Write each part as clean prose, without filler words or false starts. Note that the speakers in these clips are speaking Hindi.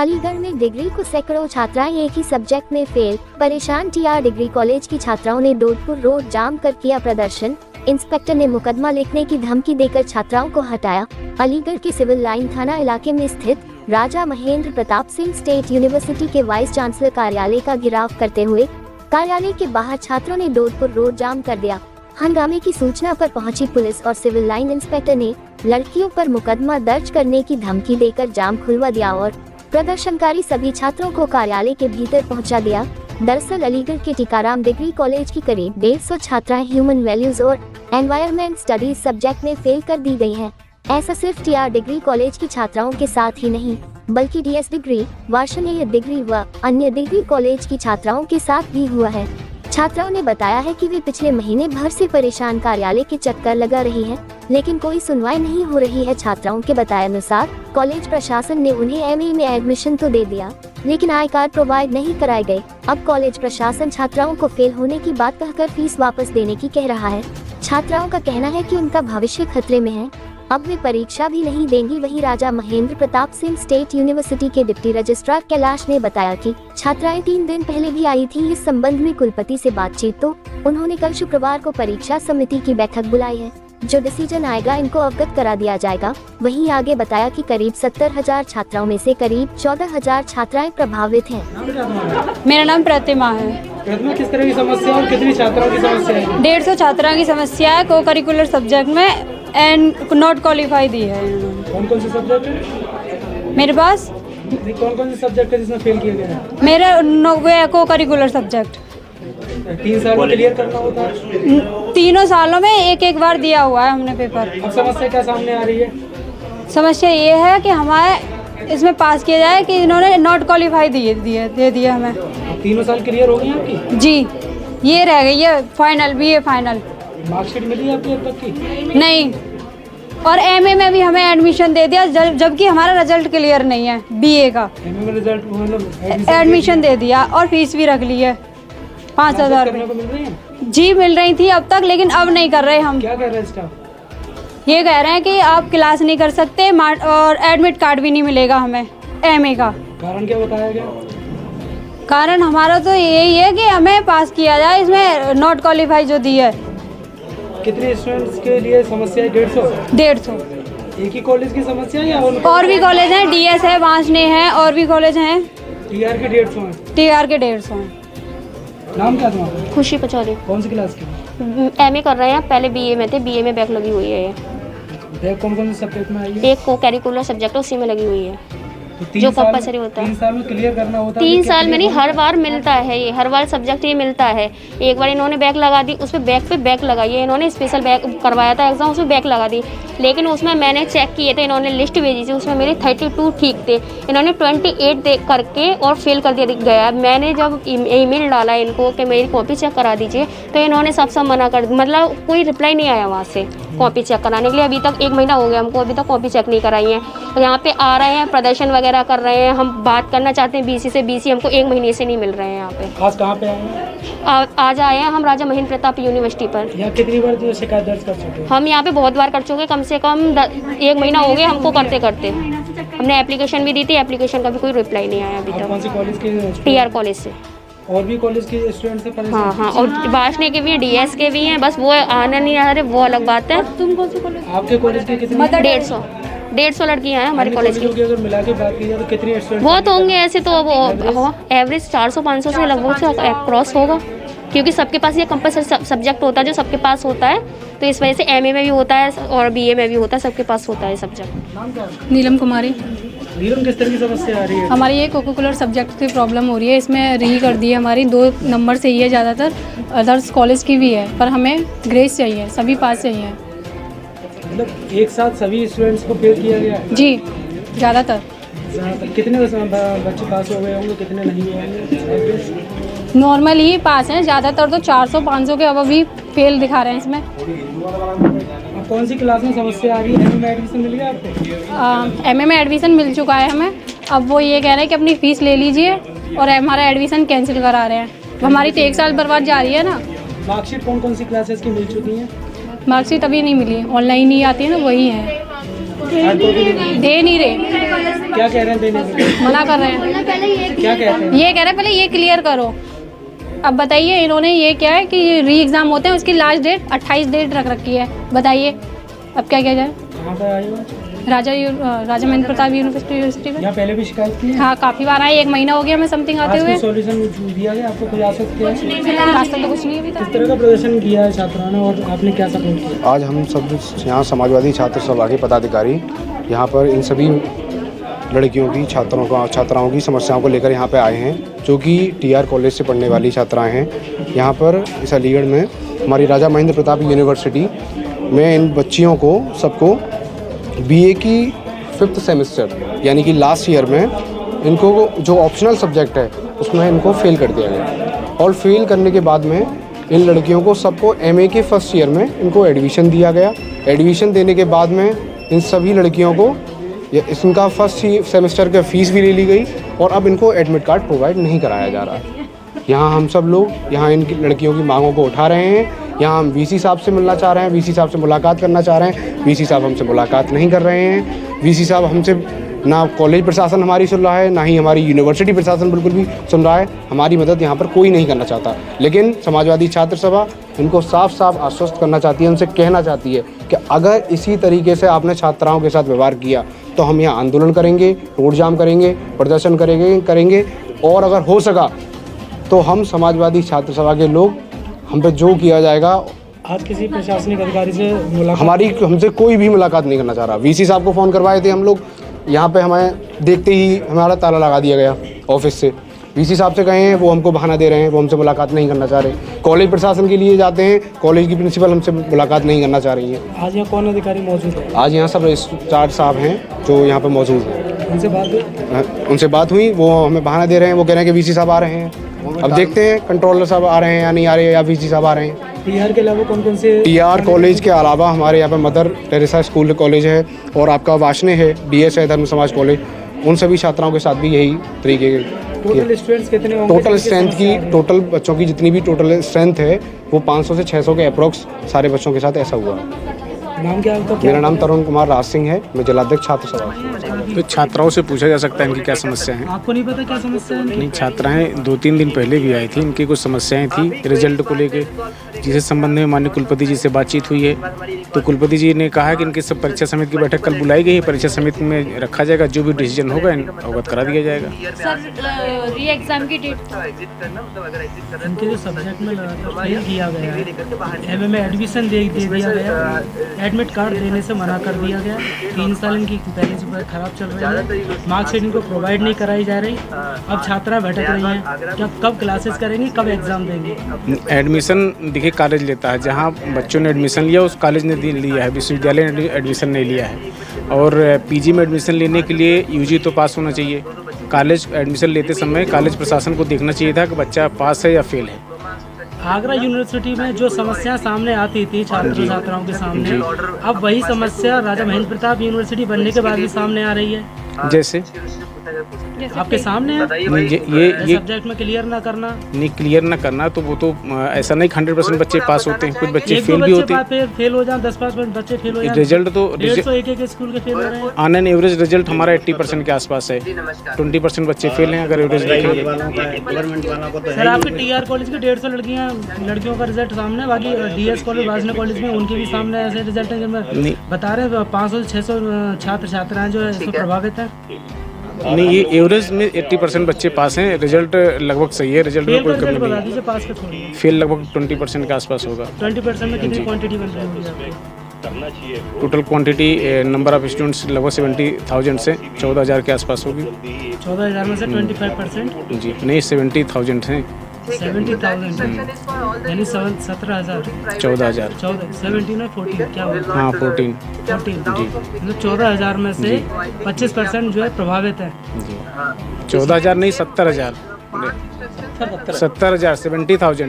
अलीगढ़ में डिग्री को सैकड़ों छात्राएं एक ही सब्जेक्ट में फेल, परेशान टीआर डिग्री कॉलेज की छात्राओं ने डोडपुर रोड जाम कर किया प्रदर्शन। इंस्पेक्टर ने मुकदमा लिखने की धमकी देकर छात्राओं को हटाया। अलीगढ़ के सिविल लाइन थाना इलाके में स्थित राजा महेंद्र प्रताप सिंह स्टेट यूनिवर्सिटी के वाइस चांसलर कार्यालय का घेराव करते हुए कार्यालय के बाहर छात्रों ने डोडपुर रोड जाम कर दिया। हंगामे की सूचना पर पहुंची पुलिस और सिविल लाइन इंस्पेक्टर ने लड़कियों पर मुकदमा दर्ज करने की धमकी देकर जाम खुलवा दिया और प्रदर्शनकारी सभी छात्रों को कार्यालय के भीतर पहुंचा दिया। दरअसल अलीगढ़ के टीकाराम डिग्री कॉलेज की करीब 150 छात्राएं ह्यूमन वैल्यूज और एनवायरनमेंट स्टडीज सब्जेक्ट में फेल कर दी गई हैं। ऐसा सिर्फ टीआर डिग्री कॉलेज की छात्राओं के साथ ही नहीं, बल्कि डीएस डिग्री, वार्षिक डिग्री व अन्य डिग्री कॉलेज की छात्राओं के साथ भी हुआ है। छात्राओं ने बताया है कि वे पिछले महीने भर से परेशान कार्यालय के चक्कर लगा रही हैं, लेकिन कोई सुनवाई नहीं हो रही है। छात्राओं के बताए अनुसार कॉलेज प्रशासन ने उन्हें एमए में एडमिशन तो दे दिया, लेकिन आई कार्ड प्रोवाइड नहीं कराए गए। अब कॉलेज प्रशासन छात्राओं को फेल होने की बात कहकर फीस वापस देने की कह रहा है। छात्राओं का कहना है कि उनका भविष्य खतरे में है, अब वे परीक्षा भी नहीं देंगी। वहीं राजा महेंद्र प्रताप सिंह स्टेट यूनिवर्सिटी के डिप्टी रजिस्ट्रार कैलाश ने बताया कि छात्राएं 3 दिन पहले भी आई थीं। इस संबंध में कुलपति से बातचीत तो उन्होंने कल शुक्रवार को परीक्षा समिति की बैठक बुलाई है, जो डिसीजन आएगा इनको अवगत करा दिया जाएगा। वहीं आगे बताया कि करीब 70,000 छात्राओं में से करीब 14,000 छात्राएं प्रभावित हैं। मेरा नाम प्रतिमा है। किस तरह की समस्या और कितनी छात्राओं की समस्या है? 150 छात्राओं की समस्या है। को करिकुलर सब्जेक्ट में एंड नॉट क्वालिफाई दी है इन्होंने। कौन कौन से सब्जेक्ट है मेरे पास? कौन कौन से सब्जेक्ट है जिसमें फेल किया गया है? मेरे को करिकुलर सब्जेक्ट 3 साल में क्लियर करना होता है। 3 सालों में एक बार दिया हुआ है हमने पेपर। अब समस्या क्या सामने आ रही है? समस्या ये है कि हमारे इसमें पास किया जाए कि इन्होंने नॉट क्वालिफाई दे दिया हमें। 3 साल क्लियर हो गई आपकी? जी, ये रह गई है फाइनल, बीए फाइनल। मार्कशीट मिली है आपकी अब तक की? नहीं, और एमए में भी हमें एडमिशन दे दिया, जबकि हमारा रिजल्ट क्लियर नहीं है बीए का। एमए में रिजल्ट मतलब एडमिशन दे दिया और फीस भी रख ली है 5,000 जी मिल रही थी अब तक, लेकिन अब नहीं कर रहे हम। क्या कह रहे हैं स्टाफ? ये कह रहे हैं कि आप क्लास नहीं कर सकते और एडमिट कार्ड भी नहीं मिलेगा हमें एमए का। कारण क्या बताया गया? कारण हमारा तो यही है कि हमें पास किया जाए, इसमें नॉट क्वालिफाई जो दी है। कितने स्टूडेंट्स के लिए समस्या है? 150। एक ही कॉलेज की समस्या या और भी कॉलेज हैं, डीएस है, वांसने है, और भी कॉलेज हैं। टीआर के 150 हैं? टीआर के 150 हैं। नाम क्या तुम्हारा? खुशी पचौरी। कौन सी क्लास की? एमए कर रहे हैं, पहले बीए में थे, बीए में बैक लगी हुई है। बैक कौन कौन से सब्जेक्ट में आई है? एक को करिकुलर सब्जेक्ट उसी में लगी हुई है, तो जो कंपलसरी होता है। 3 साल में क्लियर करना होता है? 3 साल में नहीं, हर बार मिलता है ये, हर बार सब्जेक्ट ये मिलता है। एक बार इन्होंने बैक लगा दी, उसमें बैक पे बैक लगाई है इन्होंने, स्पेशल बैक करवाया था एग्जाम, उसमें बैक लगा दी। लेकिन उसमें मैंने चेक किए थे, इन्होंने लिस्ट भेजी थी, उसमें मेरे 32 ठीक थे, इन्होंने 28 देख करके और फेल कर दिया गया। मैंने जब ईमेल डाला इनको कि मेरी कॉपी चेक करा दीजिए, तो इन्होंने सब मना कर, मतलब कोई रिप्लाई नहीं आया वहाँ से कॉपी चेक कराने के लिए। अभी तक 1 महीना हो गया हमको, अभी तक कॉपी चेक नहीं कराई है। यहाँ पे आ रहे हैं, प्रदर्शन वगैरह कर रहे हैं, हम बात करना चाहते हैं बीसी से, बीसी हमको 1 महीने से नहीं मिल रहे हैं। यहाँ पे आज कहाँ पे आए हैं? आज आए हैं हम राजा महेंद्र प्रताप यूनिवर्सिटी पर। यहाँ कितनी बार जो शिकायत दर्ज कर चुके हैं? हम यहाँ पे बहुत बार कर चुके, कम से कम 1 महीना हो गया हमको करते करते। हमने एप्लीकेशन भी दी थी, एप्लीकेशन का भी कोई रिप्लाई नहीं आया अभी तक। कौन सी कॉलेज के? टीआर कॉलेज से। और भी कॉलेज के स्टूडेंट्स हैं? हाँ, और वार्षिक के भी हैं, डीएस के भी हैं, बस वो आना नहीं आ रहे, वो अलग बात है। तुम कौन सी कॉलेज? आपके कॉलेज के कितने? 150 लड़कियां हैं हमारे कॉलेज की। अगर मिला के बात की जाए तो कितने स्टूडेंट? बहुत होंगे ऐसे तो, वो एवरेज 400-500 से लगभग क्रॉस होगा, क्योंकि सबके पास ये कंपलसरी सब्जेक्ट होता है जो सबके पास होता है, तो इस वजह से एमए में भी होता है और बीए में भी होता है, सबके पास होता है सब्जेक्ट। नीलम कुमारी। नीलम, किस तरह की समस्या आ रही है? हमारी ये कोकुलर सब्जेक्ट की प्रॉब्लम हो रही है, इसमें री कर दी है हमारी, 2 नंबर से ही है, ज़्यादातर अदर्स कॉलेज की भी है, पर हमें ग्रेस चाहिए, सभी पास चाहिए। मतलब एक साथ सभी स्टूडेंट्स को फेल किया गया है? जी, ज़्यादातर। कितने बच्चे पास हो गए होंगे, कितने नहीं हुए होंगे? नॉर्मल ही पास हैं, ज़्यादातर तो 400-500 के अब भी फेल दिखा रहे हैं इसमें। कौन सी क्लास में समस्या आ रही है? एमए में एडमिशन मिल गया आपको? एमए में एडमिशन मिल चुका है हमें। अब वो ये कह रहे हैं कि अपनी फ़ीस ले लीजिए और हमारा एडमिशन कैंसिल करा रहे हैं। हमारी तो 1 साल बर्बाद जा रही है ना। मार्कशीट कौन कौन सी क्लासेस की मिल चुकी हैं? मार्कशीट अभी नहीं मिली, ऑनलाइन ही आती है ना, वही है। हार्ड कॉपी दे नहीं रहे, क्या कह रहे हैं देने के लिए? मना कर रहे हैं। क्या कहते हैं? ये कह रहे हैं पहले ये क्लियर करो। अब बताइए, इन्होंने ये क्या है कि री एग्ज़ाम होते हैं, उसकी लास्ट डेट 28 डेट रख रखी है। बताइए अब क्या किया जाए। कहाँ पर आए हो? राजा महेंद्र प्रताप यूनिवर्सिटी में। यहाँ पहले भी शिकायत की है? हाँ, काफ़ी बार आए, 1 महीना हो गया हमें समथिंग आते आज हुए। कोई सॉल्यूशन दिया गया आपको? कोई आश्वस्त किया है? आज तक तो कुछ नहीं अभी तक। किस तरह का प्रदर्शन किया है छात्रों ने और आपने क्या सपोर्ट किया? आज हम सब यहाँ समाजवादी छात्र सभा के पदाधिकारी यहाँ पर इन सभी लड़कियों की छात्राओं की समस्याओं को लेकर यहाँ पे आए हैं, जो कि टीआर कॉलेज से पढ़ने वाली छात्राएं हैं। यहाँ पर इस अलीगढ़ में हमारी राजा महेंद्र प्रताप यूनिवर्सिटी में इन बच्चियों को सबको बीए की 5th सेमेस्टर यानी कि लास्ट ईयर में इनको जो ऑप्शनल सब्जेक्ट है उसमें इनको फेल कर दिया गया, और फेल करने के बाद में इन लड़कियों को सबको एमए के फर्स्ट ईयर में इनको एडमिशन दिया गया। एडमिशन देने के बाद में इन सभी लड़कियों को इनका फर्स्ट सेमेस्टर का फ़ीस भी ले ली गई, और अब इनको एडमिट कार्ड प्रोवाइड नहीं कराया जा रहा है। यहाँ हम सब लोग यहाँ इन लड़कियों की मांगों को उठा रहे हैं। यहाँ हम वीसी साहब से मिलना चाह रहे हैं, वीसी साहब से मुलाकात करना चाह रहे हैं। वीसी साहब हमसे मुलाकात नहीं कर रहे हैं। वीसी साहब हमसे ना कॉलेज प्रशासन हमारी सुन रहा है, ना ही हमारी यूनिवर्सिटी प्रशासन बिल्कुल भी सुन रहा है। हमारी मदद यहाँ पर कोई नहीं करना चाहता। लेकिन समाजवादी छात्र सभा इनको साफ साफ आश्वस्त करना चाहती है, उनसे कहना चाहती है कि अगर इसी तरीके से आपने छात्राओं के साथ व्यवहार किया तो हम यहाँ आंदोलन करेंगे, रोड जाम करेंगे, प्रदर्शन करेंगे, और अगर हो सका तो हम समाजवादी छात्र सभा के लोग हम पे जो किया जाएगा। आज किसी प्रशासनिक अधिकारी से मुलाकात? हमसे कोई भी मुलाकात नहीं करना चाह रहा। वीसी साहब को फ़ोन करवाए थे हम लोग, यहाँ पे हमें देखते ही हमारा ताला लगा दिया गया ऑफिस से। वीसी साहब से कहे हैं, वो हमको बहाना दे रहे हैं, वो हमसे मुलाकात नहीं करना चाह रहे। कॉलेज प्रशासन के लिए जाते हैं, कॉलेज की प्रिंसिपल हमसे मुलाकात नहीं करना चाह रही है। आज यहाँ कौन अधिकारी मौजूद है? आज यहाँ सब रजिस्ट्रार साहब हैं जो यहाँ पर मौजूद हैं। उनसे बात हुई, वो हमें बहाना दे रहे हैं। वो कह रहे हैं कि वीसी साहब आ रहे हैं। अब देखते हैं कंट्रोलर साहब आ रहे हैं या नहीं आ रहे हैं, या वीसी साहब आ रहे हैं। टीआर के अलावा कौन कौन से? टीआर कॉलेज के अलावा हमारे यहाँ पर मदर टेरेसा स्कूल कॉलेज है, और आपका वाशने है, डीएस है, धर्म समाज कॉलेज। उन सभी छात्राओं के साथ भी यही तरीके के टोटल स्टूडेंट्स कितने होंगे? टोटल स्ट्रेंथ की, टोटल बच्चों की जितनी भी टोटल स्ट्रेंथ है वो 500 से 600 के अप्रोक्स सारे बच्चों के साथ ऐसा हुआ। नाम क्या है? मेरा नाम तरुण कुमार राज सिंह है, मैं जिलाध्यक्ष छात्र सभा। तो छात्राओं से पूछा जा सकता है इनकी क्या समस्या है। आपको नहीं पता क्या समस्या है? नहीं, छात्राएं 2-3 दिन पहले भी आई थी, इनकी कुछ समस्याएं थी रिजल्ट को लेके, जिसके संबंध में माननीय कुलपति जी से बातचीत हुई है। तो कुलपति जी ने कहा कि इनकी सब परीक्षा समिति की बैठक कल बुलाई गई है, परीक्षा समिति में रखा जाएगा, जो भी डिसीजन होगा अवगत करा दिया जाएगा। सर री एग्ज़ाम की डेट इनके जो सब्जेक्ट में फेल किया गया है, एमए में एडमिशन दे दिया गया, एडमिट कार्ड देने से मना कर दिया गया। 3 साल इनकी पहले से खराब चल रही है, मार्कशीट इनको प्रोवाइड नहीं कराई जा रही। अब छात्रा भटक रही हैं, क्या कब क्लासेस करेंगी, कब एग्जाम देंगे? एडमिशन देखिए कॉलेज लेता है, जहाँ बच्चों ने एडमिशन लिया उस कॉलेज ने लिया है, विश्वविद्यालय ने एडमिशन नहीं लिया है। और पीजी में एडमिशन लेने के लिए यूजी तो पास होना चाहिए। कॉलेज एडमिशन लेते समय कॉलेज प्रशासन को देखना चाहिए था कि बच्चा पास है या फेल है। आगरा यूनिवर्सिटी में जो समस्या सामने आती थी छात्र छात्राओं के सामने, अब वही समस्या राजा महेंद्र प्रताप यूनिवर्सिटी बनने के बाद भी सामने आ रही है। जैसे आपके सामने है ये सब्जेक्ट में क्लियर ना करना, नहीं क्लियर ना करना, तो वो तो ऐसा नहीं 100% बच्चे पास होते हैं, कुछ बच्चे फेल भी होते हैं। फेल हो जाए 10-5 बच्चे फेल हो जाए। रिजल्ट तो 101 स्कूल के फेल हो रहे हैं। ऑन एन एवरेज रिजल्ट हमारा 80% के आसपास है, 20% बच्चे फेल हैं अगर एवरेज देखेंगे। सर आपके टीआर कॉलेज की 150 लड़कियों का रिजल्ट सामने, बाकी डीएस कॉलेज वासना कॉलेज में उनके भी सामने ऐसे रिजल्ट हैं जिनमें बता रहे हैं 500 से 600 छात्र छात्राएं जो है इससे प्रभावित है। नहीं, ये एवरेज में 80% बच्चे पास हैं, रिजल्ट लगभग सही है, रिजल्ट में कोई कमी नहीं है। फेल लगभग 20% के आसपास होगा। 20% में कितनी क्वांटिटी बन रही है? Total quantity number of students लगभग 70,000 से 14,000 के आसपास होगी। 14,000 में से 25% जी नहीं 70,000 हैं। 70,000 यानी 17,000 14,000 17 और 14 क्या होगा? हाँ 14 जी मतलब 14,000 में से 25% जो है प्रभावित है। जी 14,000 नहीं 70,000 70,000 70,000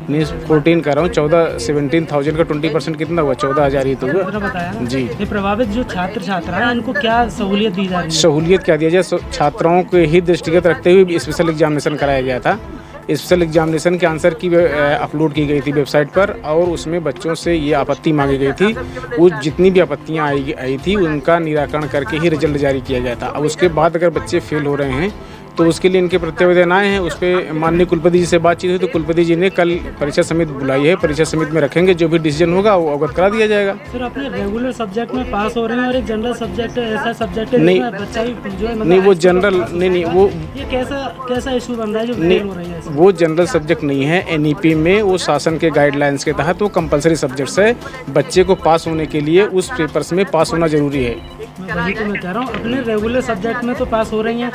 नहीं 14 कर रहा हूँ। 17,000 का 20% कितना हुआ? 14,000 ही तो हुआ बताया ना। जी ये प्रभावित जो छात्र छात्रा हैं इनको क्या सहूलियत दी जा रही है? सहूलियत क्या दिया जाए? छात्राओं के ही दृष्टिगत रखते हुए स्पेशल एग्जामिनेशन कराया गया था, स्पेशल एग्जामिनेशन के आंसर की अपलोड की गई थी वेबसाइट पर, और उसमें बच्चों से ये आपत्ति मांगी गई थी। वो जितनी भी आपत्तियां आई थी उनका निराकरण करके ही रिजल्ट जारी किया गया था। अब उसके बाद अगर बच्चे फेल हो रहे हैं तो उसके लिए इनके प्रत्यावेदन आए हैं। उस पर माननीय कुलपति जी से बातचीत हुई तो कुलपति जी ने कल परीक्षा समिति बुलाई है, परीक्षा समिति में रखेंगे, जो भी डिसीजन होगा वो अवगत करा दिया जाएगा। सर अपने रेगुलर सब्जेक्ट में पास हो रहे हैं और एक जनरल सब्जेक्ट ऐसा सब्जेक्ट है नहीं, जिसमें बच्चा भी जो है नहीं वो जनरल नहीं वो ये कैसा इशू बन रहा है जो फेल हो रही है? वो जनरल सब्जेक्ट नहीं है। एनईपी में वो शासन के गाइडलाइंस के तहत वो कंपलसरी सब्जेक्ट्स है। बच्चे को पास होने के लिए उस पेपर्स में पास होना जरूरी है। वही तो मैं कह रहा हूँ, अपने रेगुलर सब्जेक्ट में तो पास हो रही हैं,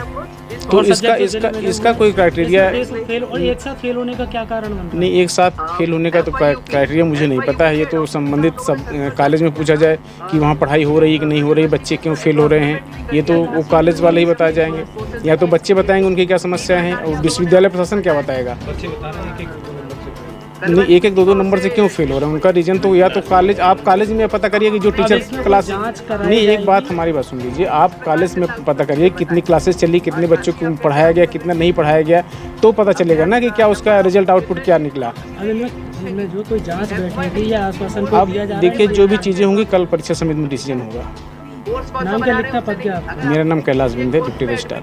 तो इसका कोई क्राइटेरिया फेल और एक साथ फेल होने का क्या कारण बनता है? नहीं, एक साथ फेल होने का तो क्राइटेरिया मुझे नहीं पता है। ये तो संबंधित सब कॉलेज में पूछा जाए कि वहाँ पढ़ाई हो रही है कि नहीं हो रही, बच्चे क्यों फेल हो रहे हैं, ये तो वो कॉलेज वाले ही बता जाएंगे, या तो बच्चे बताएंगे उनकी क्या समस्या है, और विश्वविद्यालय प्रशासन क्या बताएगा। नहीं, एक एक दो नंबर से क्यों फेल हो रहे हैं उनका रीजन तो या तो कॉलेज, आप कॉलेज में पता करिए कि जो टीचर क्लास नहीं, एक बात हमारी बात सुन लीजिए, आप कॉलेज में पता करिए कितनी क्लासेस चली, कितने बच्चों को पढ़ाया गया, कितना नहीं पढ़ाया गया, तो पता चलेगा ना कि क्या उसका रिजल्ट आउटपुट क्या निकला। अभी जो कोई जांच बैठेगी या आश्वासन को अब दिया जा रहा है, देखिए जो भी चीज़ें होंगी कल परीक्षा समिति में डिसीजन होगा। नाम क्या लिखना पड़ गया आपका? मेरा नाम कैलाश बिंद है, डिप्टी रजिस्ट्रार।